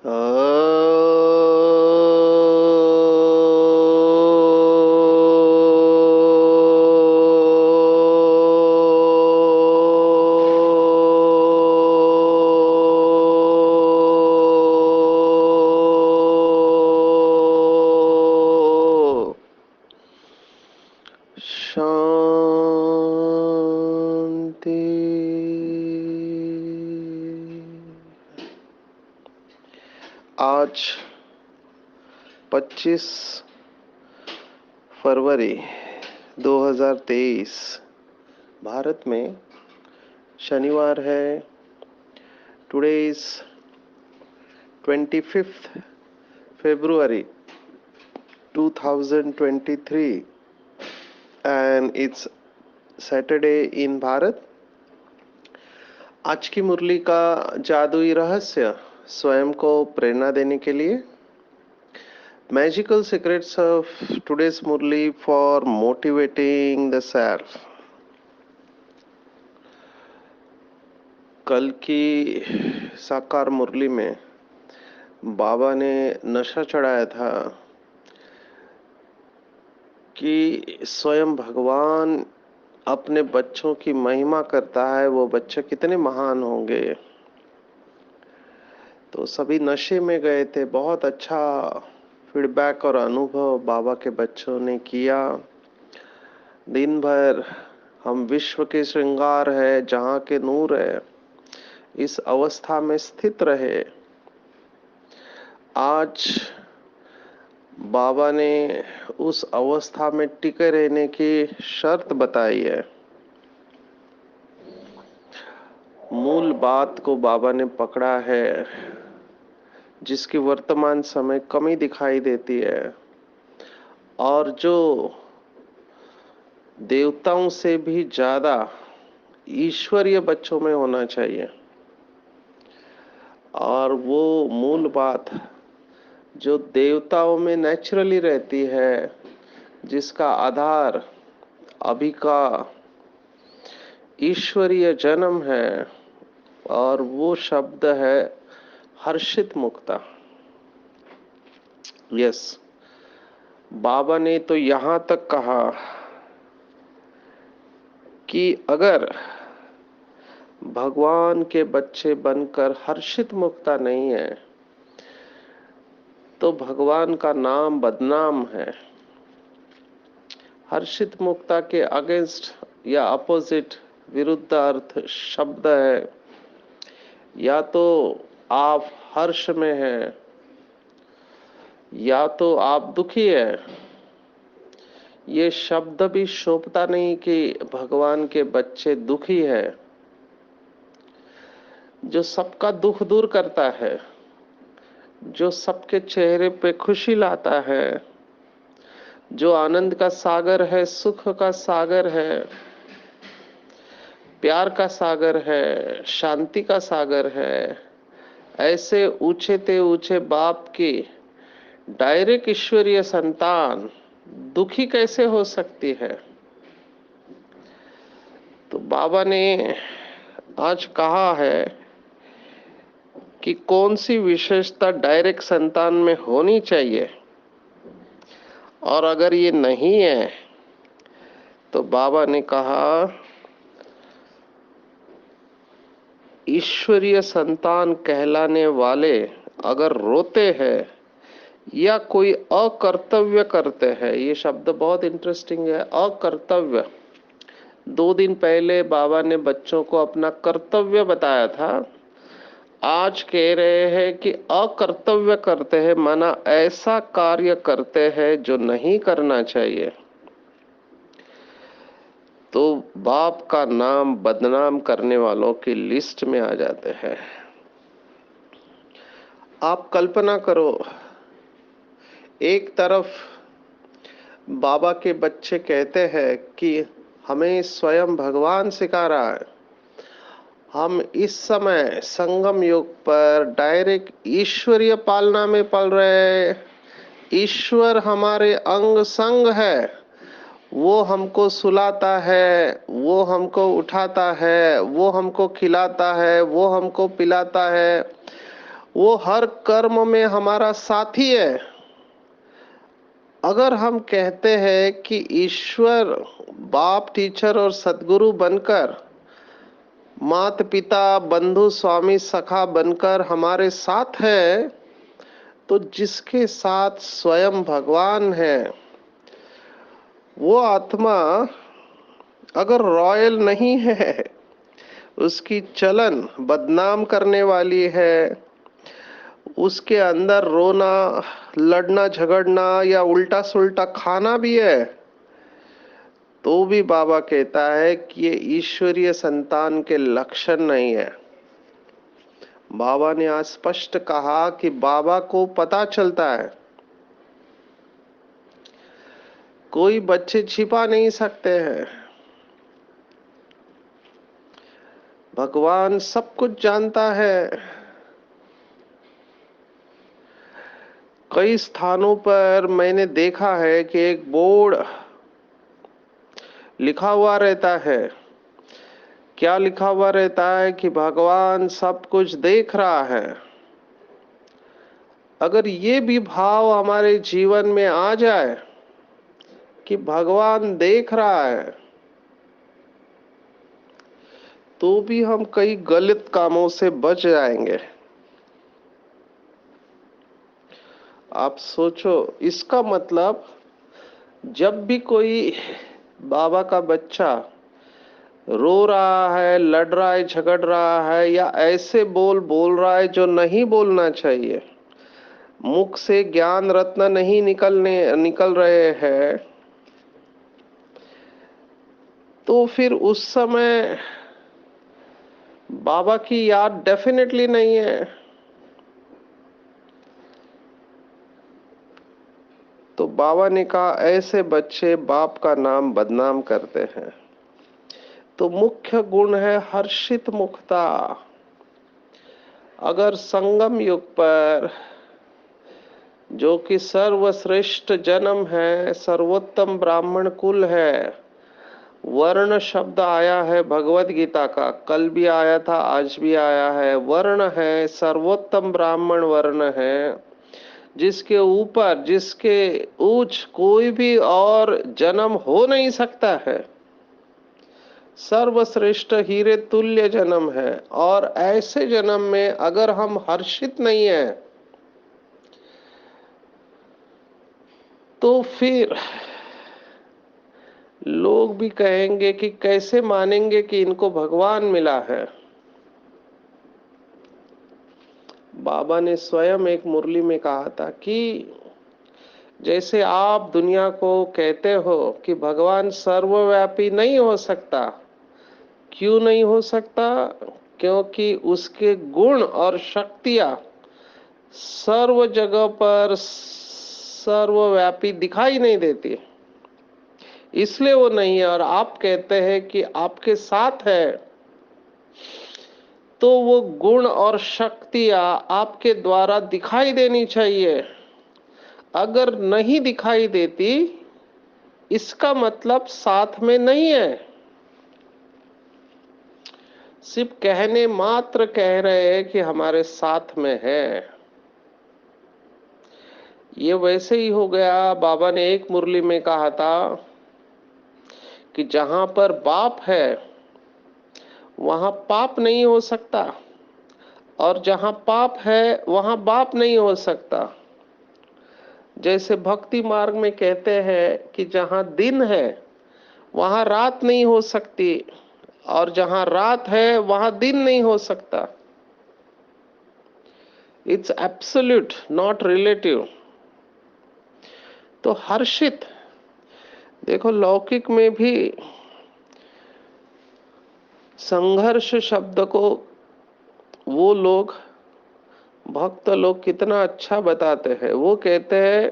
शांति। आज 25 फरवरी 2023 भारत में शनिवार है। Today is 25th February 2023 and it's Saturday in Bharat. आज की मुरली का जादुई रहस्य स्वयं को प्रेरणा देने के लिए magical secrets of today's Murli for motivating the self. कल की साकार मुरली में बाबा ने नशा चढ़ाया था कि स्वयं भगवान अपने बच्चों की महिमा करता है, वो बच्चे कितने महान होंगे। तो सभी नशे में गए थे। बहुत अच्छा फीडबैक और अनुभव बाबा के बच्चों ने किया। दिन भर हम विश्व के श्रृंगार है, जहाँ के नूर है, इस अवस्था में स्थित रहे। आज बाबा ने उस अवस्था में टिके रहने की शर्त बताई है। मूल बात को बाबा ने पकड़ा है, जिसकी वर्तमान समय कमी दिखाई देती है और जो देवताओं से भी ज्यादा ईश्वरीय बच्चों में होना चाहिए। और वो मूल बात जो देवताओं में नेचुरली रहती है, जिसका आधार अभी का ईश्वरीय जन्म है, और वो शब्द है हर्षित मुक्ता। यस, बाबा ने तो यहां तक कहा कि अगर भगवान के बच्चे बनकर हर्षित मुक्ता नहीं है तो भगवान का नाम बदनाम है। हर्षित मुक्ता के अगेंस्ट या अपोजिट विरुद्ध अर्थ शब्द है, या तो आप हर्ष में हैं या तो आप दुखी है। ये शब्द भी शोभता नहीं कि भगवान के बच्चे दुखी है। जो सबका दुख दूर करता है, जो सबके चेहरे पे खुशी लाता है, जो आनंद का सागर है, सुख का सागर है, प्यार का सागर है, शांति का सागर है, ऐसे ऊंचे ते ऊंचे बाप की डायरेक्ट ईश्वरीय संतान दुखी कैसे हो सकती है। तो बाबा ने आज कहा है कि कौन सी विशेषता डायरेक्ट संतान में होनी चाहिए, और अगर ये नहीं है तो बाबा ने कहा ईश्वरीय संतान कहलाने वाले अगर रोते हैं या कोई अकर्तव्य करते हैं। ये शब्द बहुत इंटरेस्टिंग है, अकर्तव्य। 2 दिन पहले बाबा ने बच्चों को अपना कर्तव्य बताया था। आज कह रहे हैं कि अकर्तव्य करते हैं, माना ऐसा कार्य करते हैं जो नहीं करना चाहिए, तो बाप का नाम बदनाम करने वालों की लिस्ट में आ जाते हैं। आप कल्पना करो, एक तरफ बाबा के बच्चे कहते हैं कि हमें स्वयं भगवान सिखा रहा है, हम इस समय संगम युग पर डायरेक्ट ईश्वरीय पालना में पल रहे हैं। ईश्वर हमारे अंग संग है, वो हमको सुलाता है, वो हमको उठाता है, वो हमको खिलाता है, वो हमको पिलाता है, वो हर कर्म में हमारा साथी है। अगर हम कहते हैं कि ईश्वर बाप, टीचर और सदगुरु बनकर, माता पिता, बंधु, स्वामी, सखा बनकर हमारे साथ है, तो जिसके साथ स्वयं भगवान है, वो आत्मा अगर रॉयल नहीं है, उसकी चलन बदनाम करने वाली है, उसके अंदर रोना, लड़ना झगड़ना या उल्टा सुल्टा खाना भी है, तो भी बाबा कहता है कि ये ईश्वरीय संतान के लक्षण नहीं है। बाबा ने आज स्पष्ट कहा कि बाबा को पता चलता है, कोई बच्चे छिपा नहीं सकते हैं। भगवान सब कुछ जानता है। कई स्थानों पर मैंने देखा है कि एक बोर्ड लिखा हुआ रहता है। क्या लिखा हुआ रहता है? कि भगवान सब कुछ देख रहा है। अगर ये भी भाव हमारे जीवन में आ जाए कि भगवान देख रहा है, तो भी हम कई गलत कामों से बच जाएंगे। आप सोचो, इसका मतलब जब भी कोई बाबा का बच्चा रो रहा है, लड़ रहा है, झगड़ रहा है या ऐसे बोल बोल रहा है जो नहीं बोलना चाहिए, मुख से ज्ञान रत्न नहीं निकल रहे हैं, तो फिर उस समय बाबा की याद डेफिनेटली नहीं है। तो बाबा ने कहा ऐसे बच्चे बाप का नाम बदनाम करते हैं। तो मुख्य गुण है हर्षित मुखता। अगर संगम युग पर, जो कि सर्वश्रेष्ठ जन्म है, सर्वोत्तम ब्राह्मण कुल है, वर्ण शब्द आया है भगवत गीता का, कल भी आया था, आज भी आया है। वर्ण है, सर्वोत्तम ब्राह्मण वर्ण है, जिसके ऊपर, जिसके ऊंच कोई भी और जन्म हो नहीं सकता है। सर्वश्रेष्ठ हीरे तुल्य जन्म है। और ऐसे जन्म में अगर हम हर्षित नहीं है, तो फिर लोग भी कहेंगे कि कैसे मानेंगे कि इनको भगवान मिला है। बाबा ने स्वयं एक मुरली में कहा था कि जैसे आप दुनिया को कहते हो कि भगवान सर्वव्यापी नहीं हो सकता। क्यों नहीं हो सकता? क्योंकि उसके गुण और शक्तियां सर्व जगह पर सर्वव्यापी दिखाई नहीं देती, इसलिए वो नहीं है। और आप कहते हैं कि आपके साथ है, तो वो गुण और शक्तियां आपके द्वारा दिखाई देनी चाहिए। अगर नहीं दिखाई देती, इसका मतलब साथ में नहीं है। सिर्फ कहने मात्र कह रहे हैं कि हमारे साथ में है। ये वैसे ही हो गया। बाबा ने एक मुरली में कहा था कि जहां पर बाप है वहां पाप नहीं हो सकता, और जहां पाप है वहां बाप नहीं हो सकता। जैसे भक्ति मार्ग में कहते हैं कि जहां दिन है वहां रात नहीं हो सकती, और जहां रात है वहां दिन नहीं हो सकता। It's absolute, not relative. तो हर्षित, देखो लौकिक में भी संघर्ष शब्द को वो लोग, भक्त लोग कितना अच्छा बताते हैं। वो कहते हैं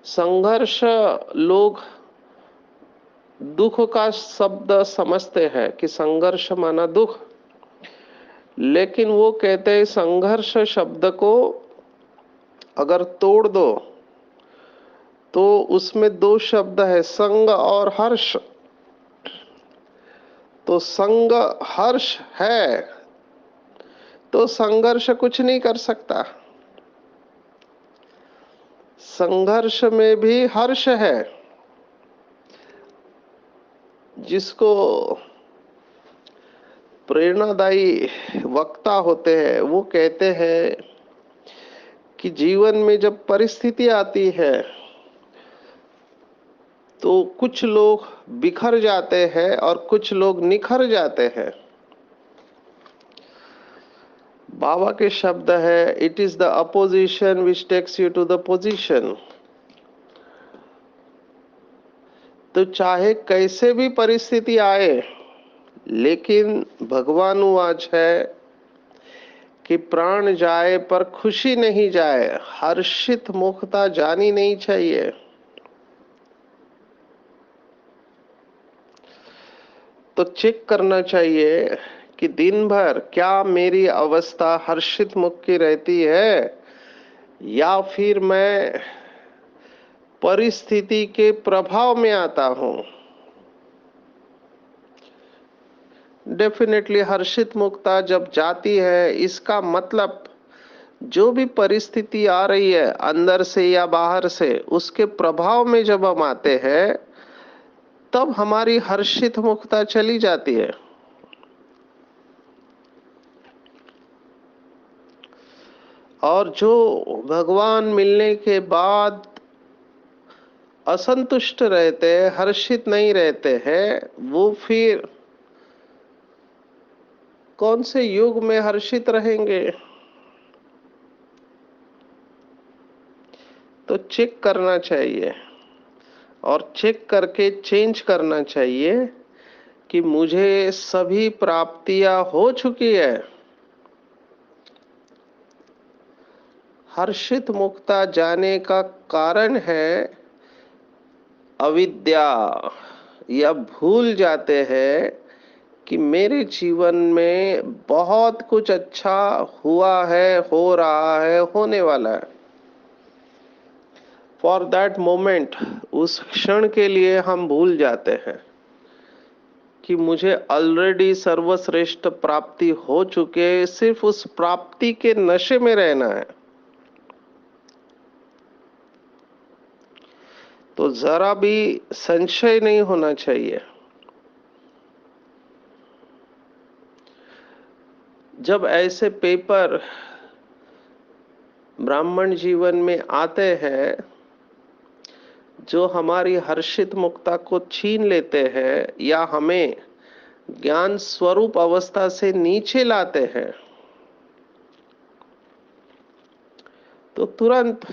संघर्ष, लोग दुख का शब्द समझते हैं कि संघर्ष माना दुख, लेकिन वो कहते हैं संघर्ष शब्द को अगर तोड़ दो तो उसमें दो शब्द है, संग और हर्ष। तो संग हर्ष है तो संघर्ष कुछ नहीं कर सकता। संघर्ष में भी हर्ष है। जिसको प्रेरणादायी वक्ता होते हैं वो कहते हैं कि जीवन में जब परिस्थिति आती है तो कुछ लोग बिखर जाते हैं और कुछ लोग निखर जाते हैं। बाबा के शब्द है, it is the opposition which takes you to the position. तो चाहे कैसे भी परिस्थिति आए, लेकिन भगवानुवाच है कि प्राण जाए पर खुशी नहीं जाए, हर्षित मुखता जानी नहीं चाहिए। तो चेक करना चाहिए कि दिन भर क्या मेरी अवस्था हर्षित मुख की रहती है या फिर मैं परिस्थिति के प्रभाव में आता हूं। डेफिनेटली हर्षित मुक्ता जब जाती है, इसका मतलब जो भी परिस्थिति आ रही है अंदर से या बाहर से, उसके प्रभाव में जब हम आते हैं तब हमारी हर्षित मुक्ता चली जाती है। और जो भगवान मिलने के बाद असंतुष्ट रहते हैं, हर्षित नहीं रहते हैं, वो फिर कौन से युग में हर्षित रहेंगे। तो चेक करना चाहिए और चेक करके चेंज करना चाहिए कि मुझे सभी प्राप्तियां हो चुकी है। हर्षित मुक्ता जाने का कारण है अविद्या, या भूल जाते हैं कि मेरे जीवन में बहुत कुछ अच्छा हुआ है, हो रहा है, होने वाला है। फॉर दैट मोमेंट, उस क्षण के लिए हम भूल जाते हैं कि मुझे ऑलरेडी सर्वश्रेष्ठ प्राप्ति हो चुके, सिर्फ उस प्राप्ति के नशे में रहना है। तो जरा भी संशय नहीं होना चाहिए। जब ऐसे पेपर ब्राह्मण जीवन में आते हैं जो हमारी हर्षित मुक्ता को छीन लेते हैं या हमें ज्ञान स्वरूप अवस्था से नीचे लाते हैं, तो तुरंत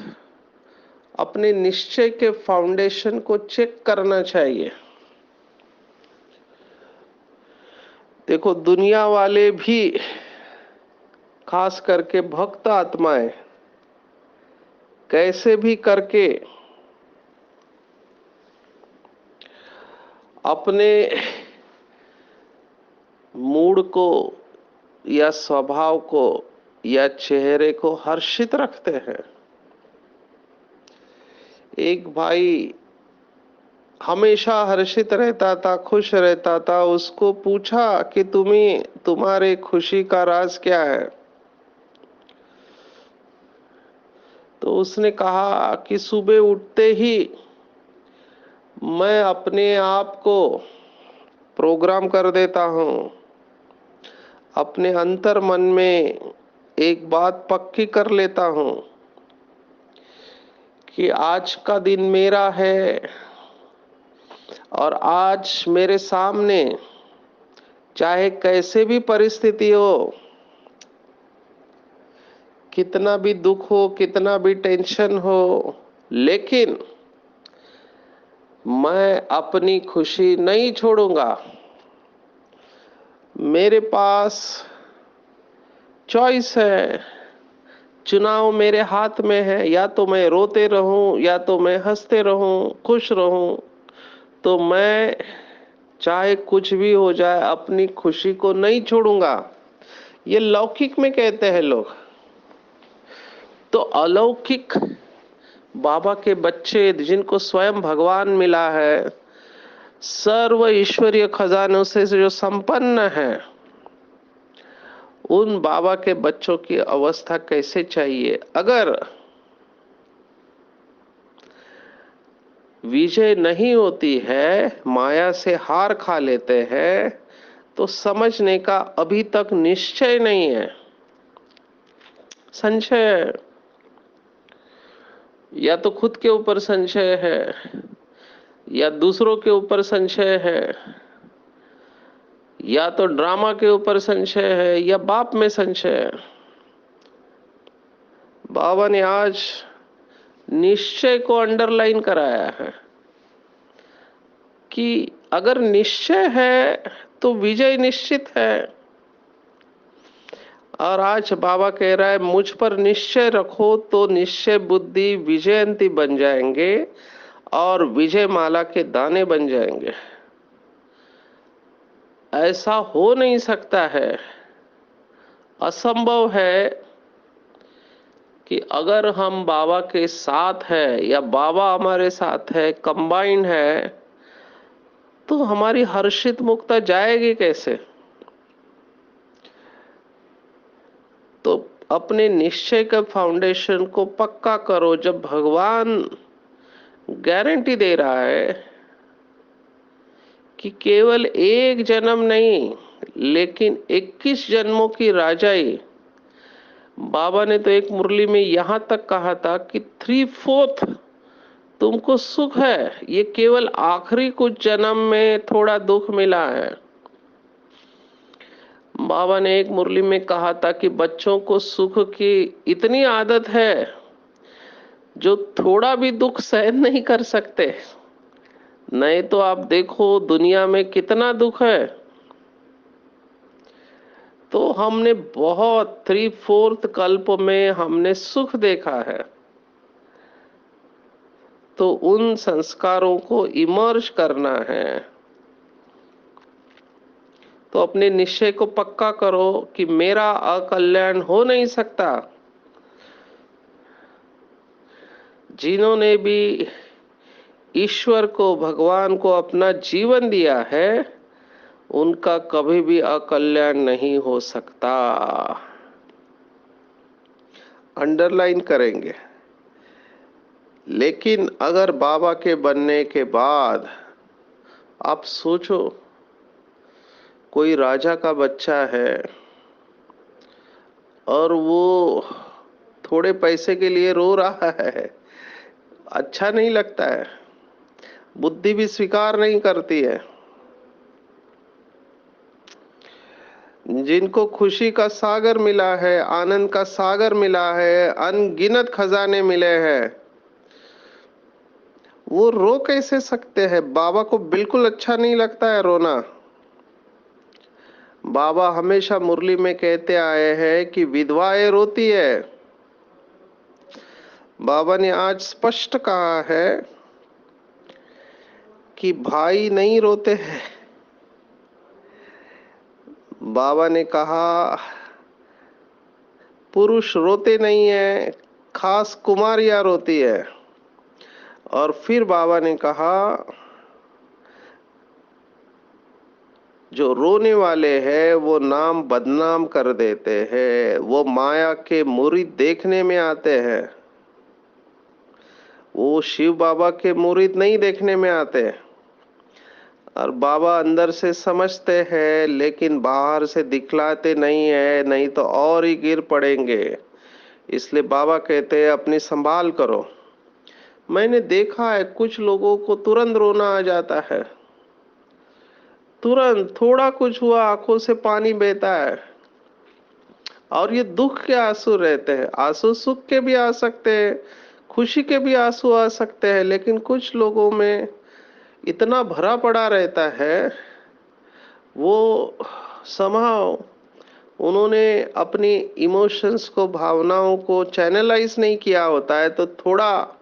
अपने निश्चय के फाउंडेशन को चेक करना चाहिए। देखो, दुनिया वाले भी, खास करके भक्त आत्माएं, कैसे भी करके अपने मूड को या स्वभाव को या चेहरे को हर्षित रखते हैं। एक भाई हमेशा हर्षित रहता था, खुश रहता था। उसको पूछा कि तुम्हारे खुशी का राज क्या है? तो उसने कहा कि सुबह उठते ही मैं अपने आप को प्रोग्राम कर देता हूं, अपने अंतर मन में एक बात पक्की कर लेता हूं कि आज का दिन मेरा है और आज मेरे सामने चाहे कैसे भी परिस्थिति हो, कितना भी दुख हो, कितना भी टेंशन हो, लेकिन मैं अपनी खुशी नहीं छोड़ूंगा। मेरे पास चॉइस है, चुनाव मेरे हाथ में है, या तो मैं रोते रहूं या तो मैं हंसते रहूं, खुश रहूं। तो मैं चाहे कुछ भी हो जाए अपनी खुशी को नहीं छोड़ूंगा। ये लौकिक में कहते हैं लोग। तो अलौकिक बाबा के बच्चे जिनको स्वयं भगवान मिला है, सर्व ईश्वरीय खजानों से जो संपन्न है, उन बाबा के बच्चों की अवस्था कैसे चाहिए? अगर विजय नहीं होती है, माया से हार खा लेते हैं, तो समझने का अभी तक निश्चय नहीं है, संशय है। या तो खुद के ऊपर संशय है, या दूसरों के ऊपर संशय है, या तो ड्रामा के ऊपर संशय है, या बाप में संशय है। बाबा ने आज निश्चय को अंडरलाइन कराया है कि अगर निश्चय है तो विजय निश्चित है। और आज बाबा कह रहा है मुझ पर निश्चय रखो तो निश्चय बुद्धि विजयंती बन जाएंगे और विजय माला के दाने बन जाएंगे। ऐसा हो नहीं सकता है, असंभव है कि अगर हम बाबा के साथ है या बाबा हमारे साथ है, कंबाइंड है, तो हमारी हर्षित मुक्ता जाएगी कैसे? तो अपने निश्चय का फाउंडेशन को पक्का करो। जब भगवान गारंटी दे रहा है कि केवल एक जन्म नहीं लेकिन 21 जन्मों की राजाई, बाबा ने तो एक मुरली में यहां तक कहा था कि 3/4 तुमको सुख है, ये केवल आखिरी कुछ जन्म में थोड़ा दुख मिला है। बाबा ने एक मुरली में कहा था कि बच्चों को सुख की इतनी आदत है जो थोड़ा भी दुख सहन नहीं कर सकते। नहीं तो आप देखो दुनिया में कितना दुख है। तो हमने बहुत 3/4 कल्प में हमने सुख देखा है, तो उन संस्कारों को इमर्ज करना है। तो अपने निश्चय को पक्का करो कि मेरा अकल्याण हो नहीं सकता। जिन्होंने भी ईश्वर को, भगवान को अपना जीवन दिया है, उनका कभी भी अकल्याण नहीं हो सकता। अंडरलाइन करेंगे। लेकिन अगर बाबा के बनने के बाद आप सोचो, कोई राजा का बच्चा है और वो थोड़े पैसे के लिए रो रहा है, अच्छा नहीं लगता है, बुद्धि भी स्वीकार नहीं करती है। जिनको खुशी का सागर मिला है, आनंद का सागर मिला है, अनगिनत खजाने मिले हैं, वो रो कैसे सकते हैं? बाबा को बिल्कुल अच्छा नहीं लगता है रोना। बाबा हमेशा मुरली में कहते आए हैं कि विधवाएं रोती है। बाबा ने आज स्पष्ट कहा है कि भाई नहीं रोते हैं। बाबा ने कहा पुरुष रोते नहीं है, खास कुमारियां रोती है। और फिर बाबा ने कहा जो रोने वाले हैं वो नाम बदनाम कर देते हैं, वो माया के मुरीद देखने में आते हैं, वो शिव बाबा के मुरीद नहीं देखने में आते। और बाबा अंदर से समझते हैं लेकिन बाहर से दिखलाते नहीं है, नहीं तो और ही गिर पड़ेंगे। इसलिए बाबा कहते हैं अपनी संभाल करो। मैंने देखा है कुछ लोगों को तुरंत रोना आ जाता है, तुरंत थोड़ा कुछ हुआ आंखों से पानी बहता है। और ये दुख के आंसू रहते हैं। आंसू सुख के भी आ सकते हैं, खुशी के भी आंसू आ सकते हैं, लेकिन कुछ लोगों में इतना भरा पड़ा रहता है, वो समहाउ उन्होंने अपनी इमोशंस को, भावनाओं को चैनलाइज नहीं किया होता है। तो थोड़ा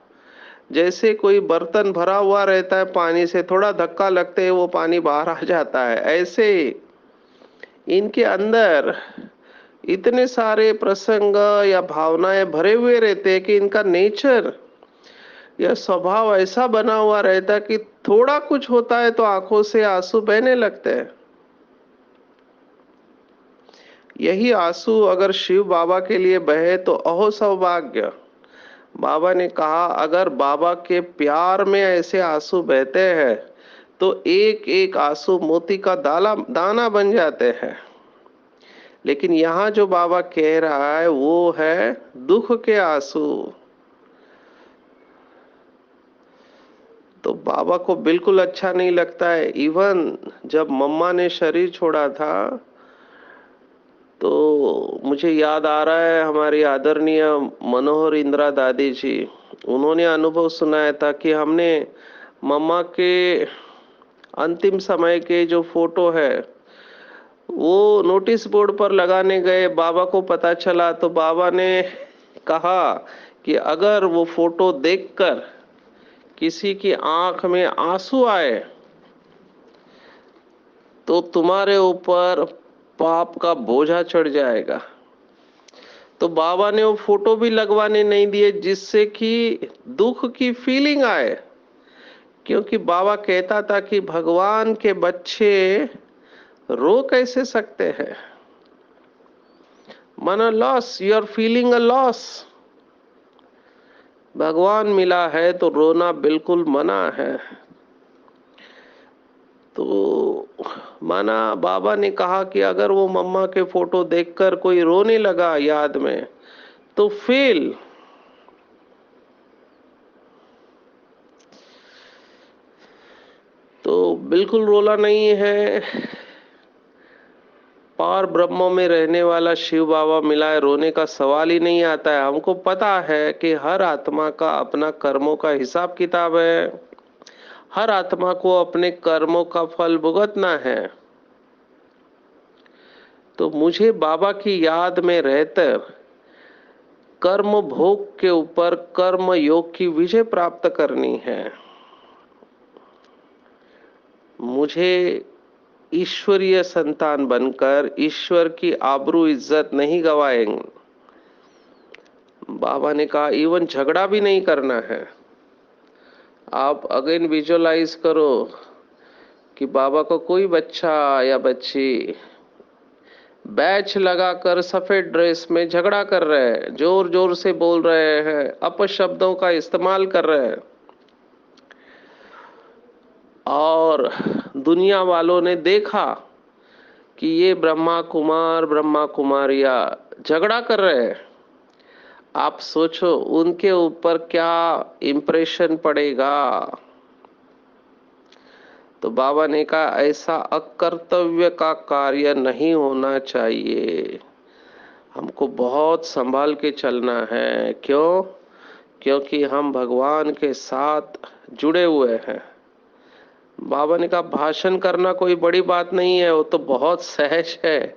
जैसे कोई बर्तन भरा हुआ रहता है पानी से, थोड़ा धक्का लगते ही वो पानी बाहर आ जाता है, ऐसे इनके अंदर इतने सारे प्रसंग या भावनाएं भरे हुए रहते हैं कि इनका नेचर या स्वभाव ऐसा बना हुआ रहता है कि थोड़ा कुछ होता है तो आंखों से आंसू बहने लगते हैं। यही आंसू अगर शिव बाबा के लिए बहे तो अहो सौभाग्य। बाबा ने कहा अगर बाबा के प्यार में ऐसे आंसू बहते हैं तो एक एक आंसू मोती का दाना बन जाते हैं। लेकिन यहाँ जो बाबा कह रहा है वो है दुख के आंसू। तो बाबा को बिल्कुल अच्छा नहीं लगता है। इवन जब मम्मा ने शरीर छोड़ा था तो मुझे याद आ रहा है हमारी आदरणीय मनोहर इंदिरा दादी जी, उन्होंने अनुभव सुनाया था कि हमने मम्मा के अंतिम समय के जो फोटो है वो नोटिस बोर्ड पर लगाने गए। बाबा को पता चला तो बाबा ने कहा कि अगर वो फोटो देखकर किसी की आंख में आंसू आए तो तुम्हारे ऊपर पाप का बोझा चढ़ जाएगा। तो बाबा ने वो फोटो भी लगवाने नहीं दिए जिससे कि दुख की फीलिंग आए। क्योंकि बाबा कहता था कि भगवान के बच्चे रो कैसे सकते हैं। माना loss, you are feeling a loss. भगवान मिला है तो रोना बिल्कुल मना है। तो माना बाबा ने कहा कि अगर वो मम्मा के फोटो देखकर कोई रोने लगा याद में तो फील। तो बिल्कुल रोला नहीं है। पार ब्रह्म में रहने वाला शिव बाबा मिला है, रोने का सवाल ही नहीं आता है। हमको पता है कि हर आत्मा का अपना कर्मों का हिसाब किताब है। हर आत्मा को अपने कर्मों का फल भुगतना है। तो मुझे बाबा की याद में रहकर कर्म भोग के ऊपर कर्म योग की विजय प्राप्त करनी है। मुझे ईश्वरीय संतान बनकर ईश्वर की आबरू इज्जत नहीं गवाएंगे। बाबा ने कहा इवन झगड़ा भी नहीं करना है। आप अगेन विजुअलाइज करो कि बाबा को कोई बच्चा या बच्ची बैच लगाकर सफेद ड्रेस में झगड़ा कर रहे हैं, जोर जोर से बोल रहे हैं, अपशब्दों का इस्तेमाल कर रहे हैं और दुनिया वालों ने देखा कि ये ब्रह्मा कुमार ब्रह्मा कुमारिया झगड़ा कर रहे हैं। आप सोचो उनके ऊपर क्या इंप्रेशन पड़ेगा। तो बाबा ने कहा ऐसा अकर्तव्य का कार्य नहीं होना चाहिए। हमको बहुत संभाल के चलना है। क्यों? क्योंकि हम भगवान के साथ जुड़े हुए हैं। बाबा ने कहा भाषण करना कोई बड़ी बात नहीं है, वो तो बहुत सहज है।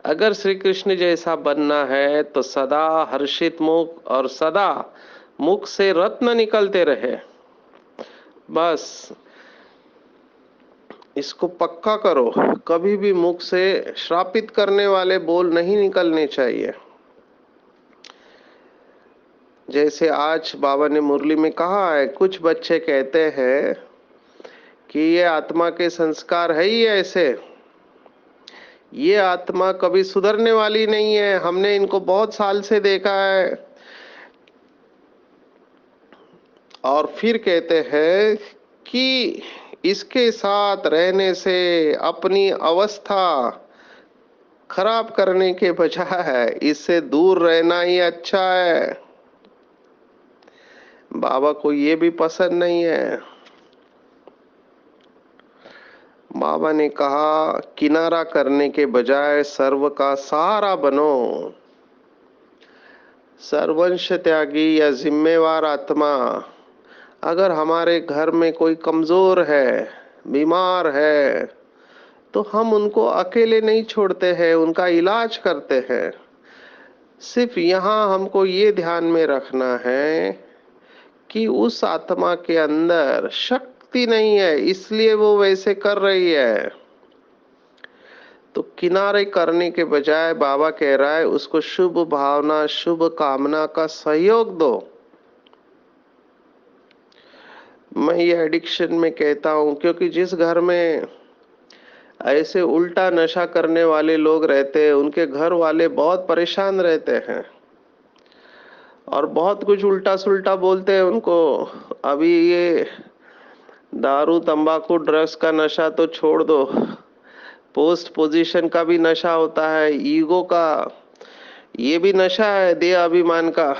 अगर श्री कृष्ण जैसा बनना है तो सदा हर्षित मुख और सदा मुख से रत्न निकलते रहे। बस इसको पक्का करो, कभी भी मुख से श्रापित करने वाले बोल नहीं निकलने चाहिए। जैसे आज बाबा ने मुरली में कहा है, कुछ बच्चे कहते हैं कि ये आत्मा के संस्कार है ही ऐसे, ये आत्मा कभी सुधरने वाली नहीं है, हमने इनको बहुत साल से देखा है। और फिर कहते हैं कि इसके साथ रहने से अपनी अवस्था खराब करने के बजाय इससे दूर रहना ही अच्छा है। बाबा को ये भी पसंद नहीं है। बाबा ने कहा किनारा करने के बजाय सर्व का सहारा बनो। सर्वंश त्यागी या जिम्मेवार आत्मा अगर हमारे घर में कोई कमजोर है, बीमार है, तो हम उनको अकेले नहीं छोड़ते हैं, उनका इलाज करते हैं। सिर्फ यहाँ हमको ये ध्यान में रखना है कि उस आत्मा के अंदर शक्ति नहीं है, इसलिए वो वैसे कर रही है। तो किनारे करने के बजाय बाबा कह रहा है उसको शुभ भावना शुभ कामना का सहयोग दो। मैं ये एडिक्शन में कहता हूं क्योंकि जिस घर में ऐसे उल्टा नशा करने वाले लोग रहते हैं, उनके घर वाले बहुत परेशान रहते हैं और बहुत कुछ उल्टा सुल्टा बोलते हैं उनको। अभी ये दारू तंबाकू ड्रग्स का नशा तो छोड़ दो, पोस्ट पोजीशन का भी नशा होता है, ईगो का ये भी नशा है, देह अभिमान का।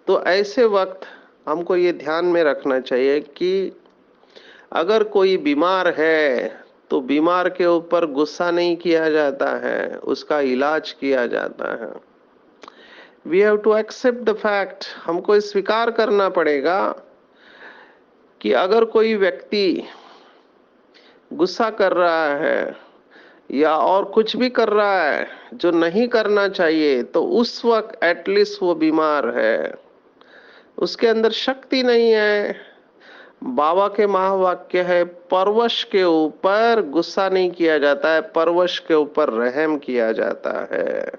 तो ऐसे वक्त हमको ये ध्यान में रखना चाहिए कि अगर कोई बीमार है तो बीमार के ऊपर गुस्सा नहीं किया जाता है, उसका इलाज किया जाता है। We have to accept the fact, हमको स्वीकार करना पड़ेगा कि अगर कोई व्यक्ति गुस्सा कर रहा है या और कुछ भी कर रहा है जो नहीं करना चाहिए, तो उस वक्त एटलीस्ट वो बीमार है, उसके अंदर शक्ति नहीं है। बाबा के महावाक्य है, परवश के ऊपर गुस्सा नहीं किया जाता है, परवश के ऊपर रहम किया जाता है।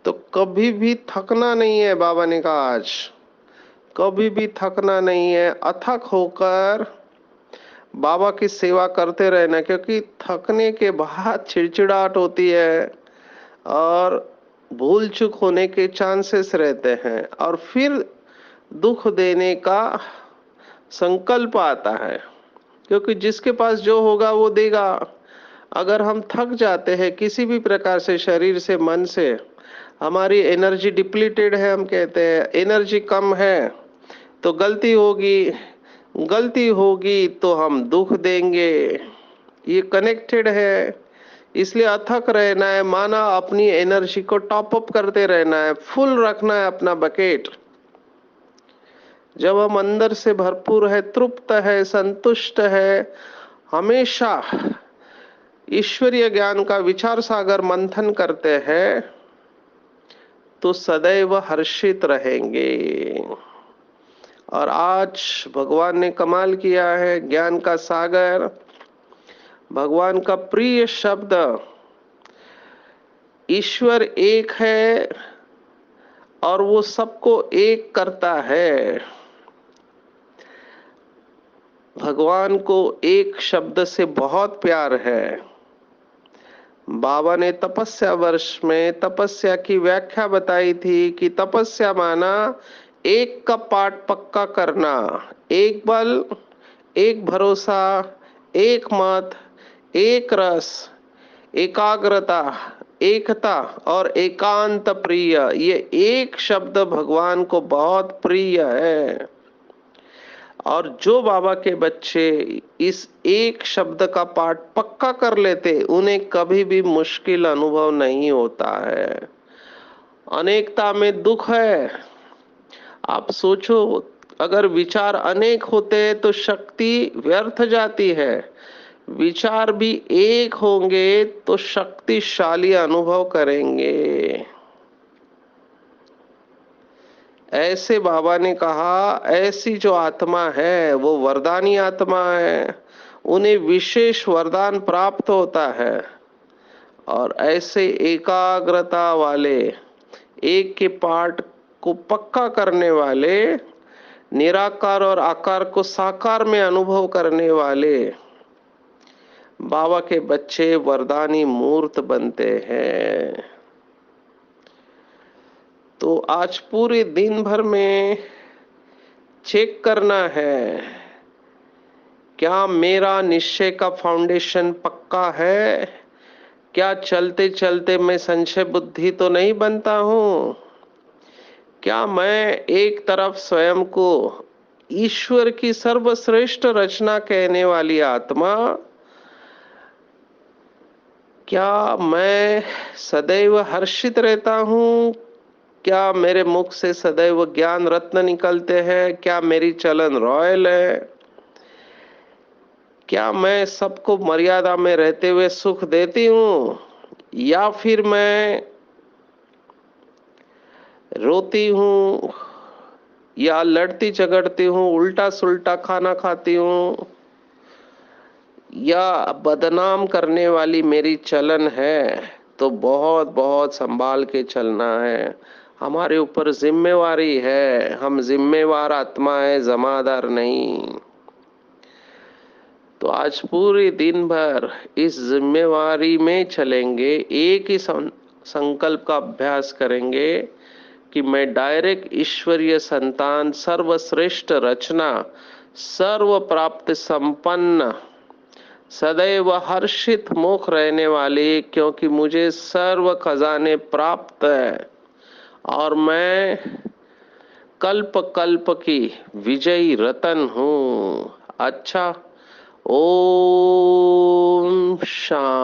तो कभी भी थकना नहीं है, बाबा ने कहा आज कभी भी थकना नहीं है, अथक होकर बाबा की सेवा करते रहना, क्योंकि थकने के बाद चिड़चिड़ाहट होती है और भूल चूक होने के चांसेस रहते हैं और फिर दुख देने का संकल्प आता है, क्योंकि जिसके पास जो होगा वो देगा। अगर हम थक जाते हैं किसी भी प्रकार से, शरीर से, मन से, हमारी एनर्जी डिप्लीटेड है, हम कहते हैं एनर्जी कम है, तो गलती होगी, गलती होगी तो हम दुख देंगे। ये कनेक्टेड है, इसलिए अथक रहना है, माना अपनी एनर्जी को टॉप अप करते रहना है, फुल रखना है अपना बकेट। जब हम अंदर से भरपूर है, तृप्त है, संतुष्ट है, हमेशा ईश्वरीय ज्ञान का विचार सागर मंथन करते हैं, तो सदैव हर्षित रहेंगे। और आज भगवान ने कमाल किया है, ज्ञान का सागर, भगवान का प्रिय शब्द, ईश्वर एक है और वो सबको एक करता है। भगवान को एक शब्द से बहुत प्यार है। बाबा ने तपस्या वर्ष में तपस्या की व्याख्या बताई थी कि तपस्या माना एक का पाठ पक्का करना, एक बल, एक भरोसा, एक मत, एक रस, एकाग्रता, एकता और एकांत प्रिय। ये एक शब्द भगवान को बहुत प्रिय है और जो बाबा के बच्चे इस एक शब्द का पाठ पक्का कर लेते, उन्हें कभी भी मुश्किल अनुभव नहीं होता है। अनेकता में दुख है। आप सोचो, अगर विचार अनेक होते तो शक्ति व्यर्थ जाती है, विचार भी एक होंगे तो शक्तिशाली अनुभव करेंगे। ऐसे बाबा ने कहा, ऐसी जो आत्मा है वो वरदानी आत्मा है, उन्हें विशेष वरदान प्राप्त होता है। और ऐसे एकाग्रता वाले, एक के पाठ को पक्का करने वाले, निराकार और आकार को साकार में अनुभव करने वाले बाबा के बच्चे वरदानी मूर्त बनते हैं। तो आज पूरे दिन भर में चेक करना है, क्या मेरा निश्चय का फाउंडेशन पक्का है? क्या चलते चलते मैं संशय बुद्धि तो नहीं बनता हूं? क्या मैं एक तरफ स्वयं को ईश्वर की सर्वश्रेष्ठ रचना कहने वाली आत्मा, क्या मैं सदैव हर्षित रहता हूं? क्या मेरे मुख से सदैव ज्ञान रत्न निकलते हैं? क्या मेरी चलन रॉयल है? क्या मैं सबको मर्यादा में रहते हुए सुख देती हूं, या फिर मैं रोती हूं या लड़ती झगड़ती हूं, उल्टा सुल्टा खाना खाती हूं, या बदनाम करने वाली मेरी चलन है? तो बहुत बहुत संभाल के चलना है। हमारे ऊपर जिम्मेवारी है, हम जिम्मेवार आत्मा है, जमादार नहीं। तो आज पूरे दिन भर इस जिम्मेवारी में चलेंगे, एक ही संकल्प का अभ्यास करेंगे कि मैं डायरेक्ट ईश्वरीय संतान, सर्वश्रेष्ठ रचना, सर्व प्राप्त संपन्न, सदैव हर्षित मुख रहने वाली, क्योंकि मुझे सर्व खजाने प्राप्त है और मैं कल्प कल्प की विजयी रतन हूँ। अच्छा, ओम शांति।